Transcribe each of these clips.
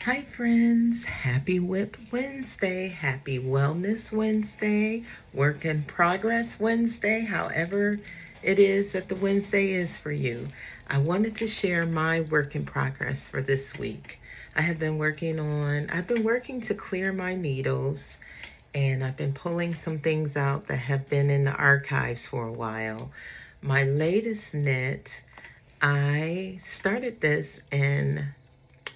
Hi friends, happy Whip Wednesday, happy Wellness Wednesday, Work in Progress Wednesday, however it is that the Wednesday is for you. I wanted to share my work in progress for this week. I've been working to clear my needles, and I've been pulling some things out that have been in the archives for a while. My latest knit, I started this in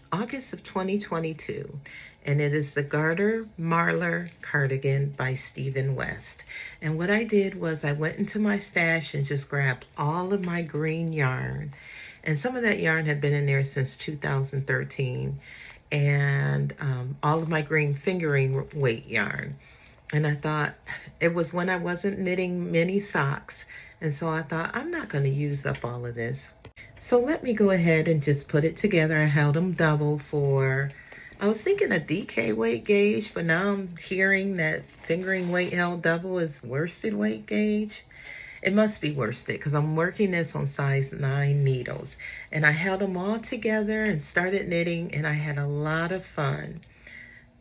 August of 2022, and it is the Garter Marlar cardigan by Stephen West. And what I did was I went into my stash and just grabbed all of my green yarn, and some of that yarn had been in there since 2013, and all of my green fingering weight yarn. And I thought it was when I wasn't knitting many socks, and so I thought I'm not going to use up all of this. So let me go ahead and just put it together. I held them double I was thinking a DK weight gauge, but now I'm hearing that fingering weight held double is worsted weight gauge. It must be worsted because I'm working this on size 9 needles. And I held them all together and started knitting, and I had a lot of fun.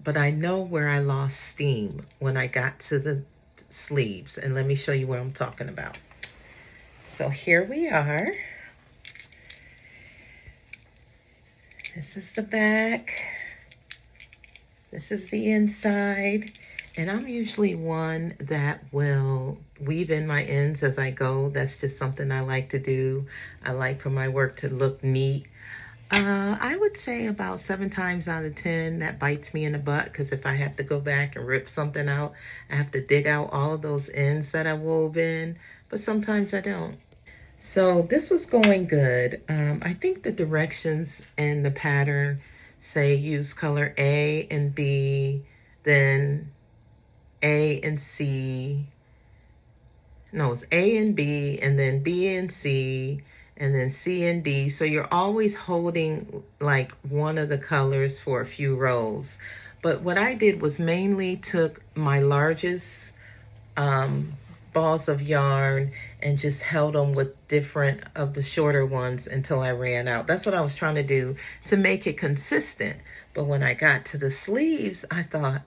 But I know where I lost steam when I got to the sleeves. And let me show you what I'm talking about. So here we are. This is the back. This is the inside. And I'm usually one that will weave in my ends as I go. That's just something I like to do. I like for my work to look neat. I would say about 7 times out of 10 that bites me in the butt, because if I have to go back and rip something out, I have to dig out all of those ends that I wove in, but sometimes I don't. So this was going good. I think the directions and the pattern say use color A and B, then A and C. No, it's A and B, and then B and C, and then C and D. So you're always holding like one of the colors for a few rows. But what I did was mainly took my largest balls of yarn and just held them with different of the shorter ones until I ran out. That's what I was trying to do to make it consistent. But when I got to the sleeves, I thought,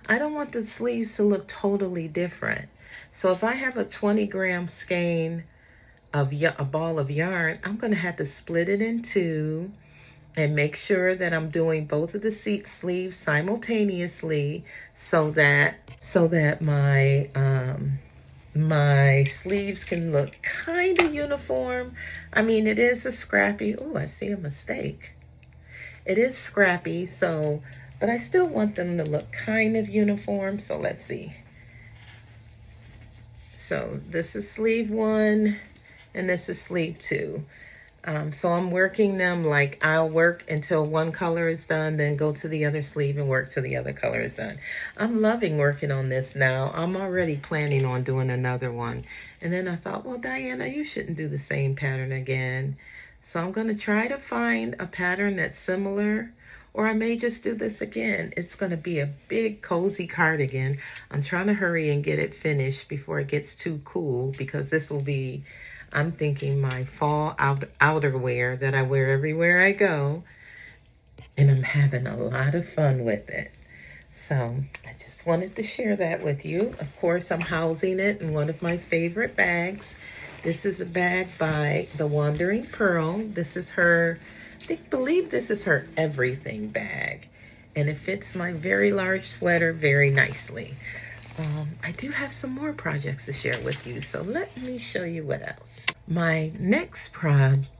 I don't want the sleeves to look totally different. So if I have a 20-gram skein of a ball of yarn, I'm going to have to split it in two and make sure that I'm doing both of the sleeves simultaneously so that my sleeves can look kind of uniform. I mean, it is a scrappy, oh, I see a mistake. It is scrappy, so, but I still want them to look kind of uniform, so let's see. So this is sleeve 1, and this is sleeve 2. So I'm working them like I'll work until one color is done, then go to the other sleeve and work till the other color is done. I'm loving working on this now. I'm already planning on doing another one. And then I thought, well, Diana, you shouldn't do the same pattern again. So I'm going to try to find a pattern that's similar, or I may just do this again. It's going to be a big cozy cardigan. I'm trying to hurry and get it finished before it gets too cool, because this will be, I'm thinking, my fall outerwear that I wear everywhere I go. And I'm having a lot of fun with it. So I just wanted to share that with you. Of course, I'm housing it in one of my favorite bags. This is a bag by The Wandering Pearl. This is her, I believe this is her everything bag. And it fits my very large sweater very nicely. I do have some more projects to share with you, so let me show you what else. My next project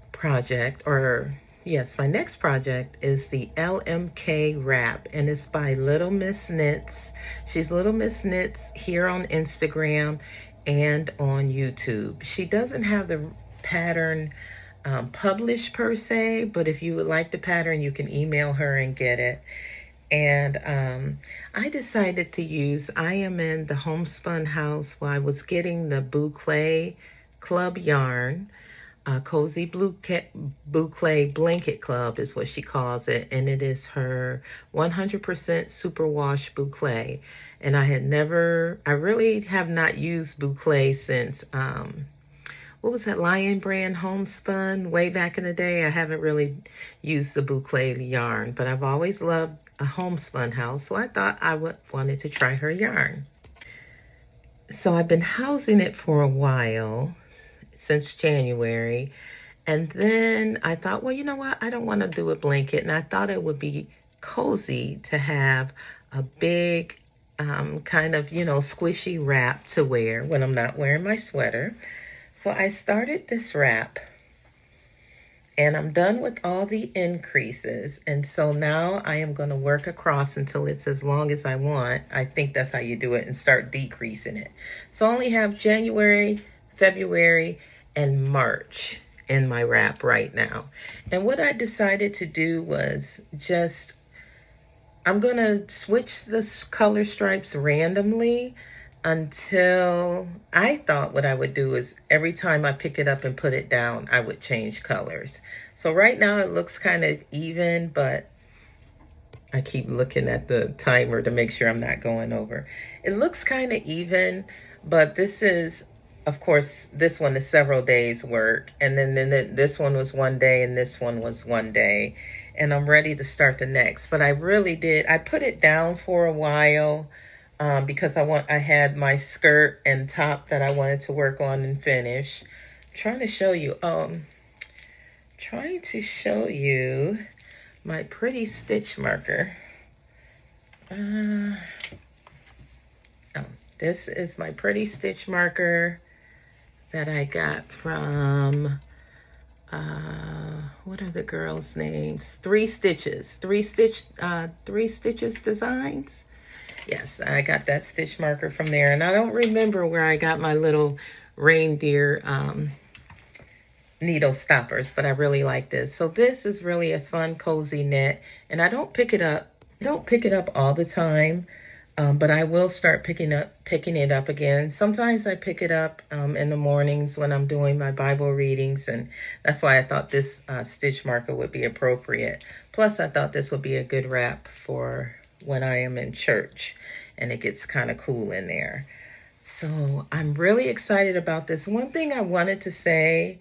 is the LMK wrap, and it's by Little Miss Knits. She's Little Miss Knits here on Instagram and on YouTube. She doesn't have the pattern published per se, but if you would like the pattern, you can email her and get it. And I decided to use, I am in the Homespun House while I was getting the Boucle Club yarn. Cozy Boucle Blanket Club is what she calls it. And it is her 100% superwash boucle. And I really have not used boucle since, what was that, Lion Brand homespun way back in the day. I haven't really used the boucle yarn, but I've always loved a homespun house, so I thought I wanted to try her yarn. So I've been housing it for a while, since January, and then I thought, well, you know what? I don't want to do a blanket, and I thought it would be cozy to have a big kind of, squishy wrap to wear when I'm not wearing my sweater. So I started this wrap, and I'm done with all the increases. And so now I am going to work across until it's as long as I want. I think that's how you do it, and start decreasing it. So I only have January, February, and March in my wrap right now. And what I decided to do was I'm going to switch the color stripes randomly until I thought what I would do is every time I pick it up and put it down, I would change colors. So right now it looks kind of even, but I keep looking at the timer to make sure I'm not going over. It looks kind of even, but this is, of course, this one is several days work. And then this one was 1 day and this one was 1 day. And I'm ready to start the next. But I put it down for a while because I had my skirt and top that I wanted to work on and finish. I'm trying to show you my pretty stitch marker. This is my pretty stitch marker that I got from, what are the girls' names? Three Stitches Designs. Yes, I got that stitch marker from there. And I don't remember where I got my little reindeer needle stoppers, but I really like this. So this is really a fun, cozy knit. And I don't pick it up all the time. But I will start picking it up again. Sometimes I pick it up in the mornings when I'm doing my Bible readings, and that's why I thought this stitch marker would be appropriate. Plus, I thought this would be a good wrap for when I am in church, and it gets kind of cool in there. So I'm really excited about this. One thing I wanted to say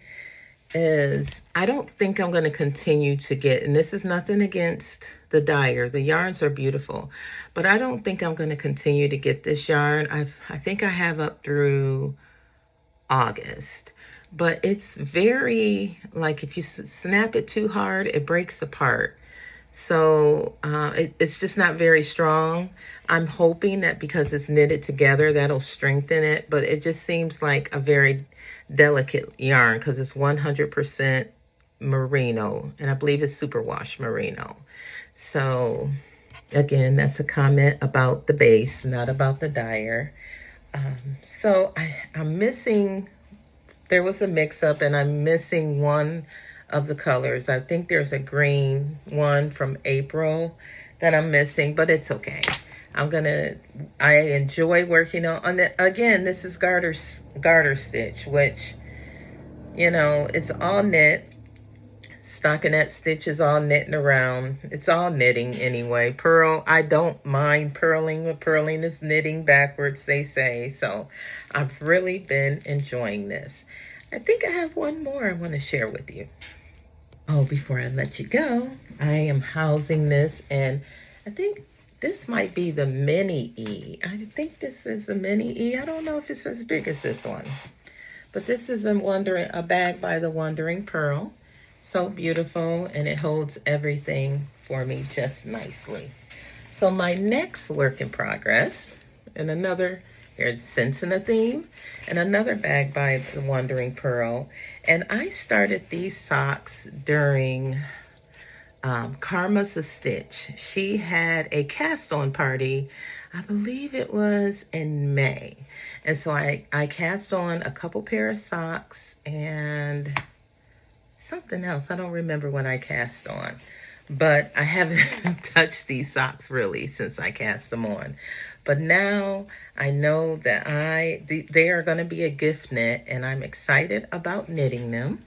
is I don't think I'm going to continue to get, and this is nothing against the dyer. The yarns are beautiful, but I don't think I'm going to continue to get this yarn. I think I have up through August, but it's very, like, if you snap it too hard, it breaks apart. So it's just not very strong. I'm hoping that because it's knitted together, that'll strengthen it, but it just seems like a very delicate yarn because it's 100% merino, and I believe it's superwash merino. So again, that's a comment about the base, not about the dyer. So I'm missing, there was a mix-up, and I'm missing one of the colors. I think there's a green one from April that I'm missing, but it's okay. I enjoy working on it. Again, this is garter stitch, which, it's all knit. Stockinette stitch is all knitting around. It's all knitting anyway. Purl, I don't mind purling, but purling is knitting backwards, they say. So I've really been enjoying this. I think I have one more I want to share with you. Oh, before I let you go, I am housing this, and I think this might be the mini E. I think this is the mini E. I don't know if it's as big as this one, but this is a bag by the Wandering Pearl. So beautiful, and it holds everything for me just nicely. So my next work in progress, and another, here's Sense and a Theme, and another bag by the Wandering Pearl. And I started these socks during Karma's a Stitch. She had a cast on party, I believe it was in May. And so I cast on a couple pair of socks and something else. I don't remember what I cast on, but I haven't touched these socks really since I cast them on. But now I know that they are going to be a gift knit, and I'm excited about knitting them.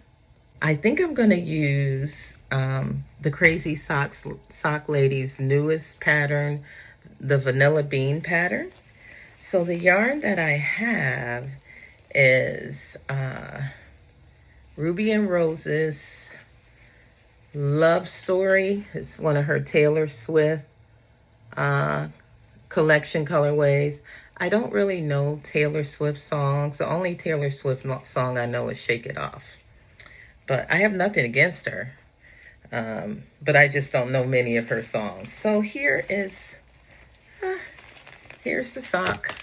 I think I'm going to use the Crazy Sock Lady's newest pattern, the Vanilla Bean pattern. So the yarn that I have is Ruby and Roses Love Story. It's one of her Taylor Swift collection colorways. I don't really know Taylor Swift songs. The only Taylor Swift song I know is Shake It Off. But I have nothing against her. But I just don't know many of her songs. So here's the sock.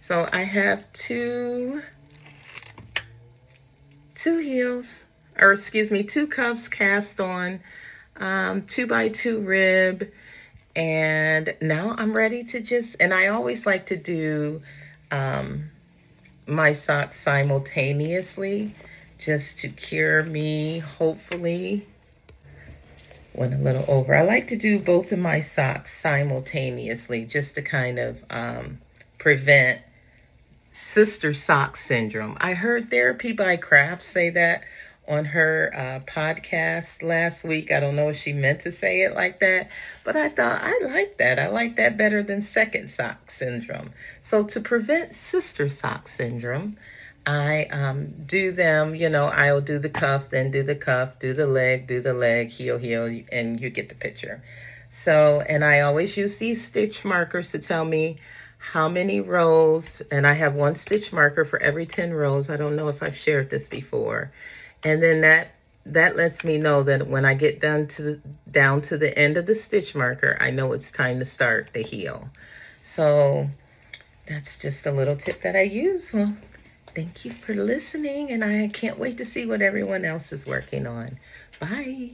So I have two heels, or excuse me, two cuffs cast on, 2x2 rib. And now I'm ready to just, and I always like to do my socks simultaneously just to cure me, hopefully. Went a little over. I like to do both of my socks simultaneously just to kind of prevent sister sock syndrome. I heard Therapy by Craft say that on her podcast last week. I don't know if she meant to say it like that, but I thought I like that. I like that better than second sock syndrome. So to prevent sister sock syndrome, I do them, you know, I'll do the cuff, then do the cuff, do the leg, heel, and you get the picture. So, and I always use these stitch markers to tell me how many rows, and I have one stitch marker for every 10 rows. I don't know if I've shared this before. And then that lets me know that when I get down to the end of the stitch marker, I know it's time to start the heel. So that's just a little tip that I use. Well, thank you for listening, and I can't wait to see what everyone else is working on. Bye.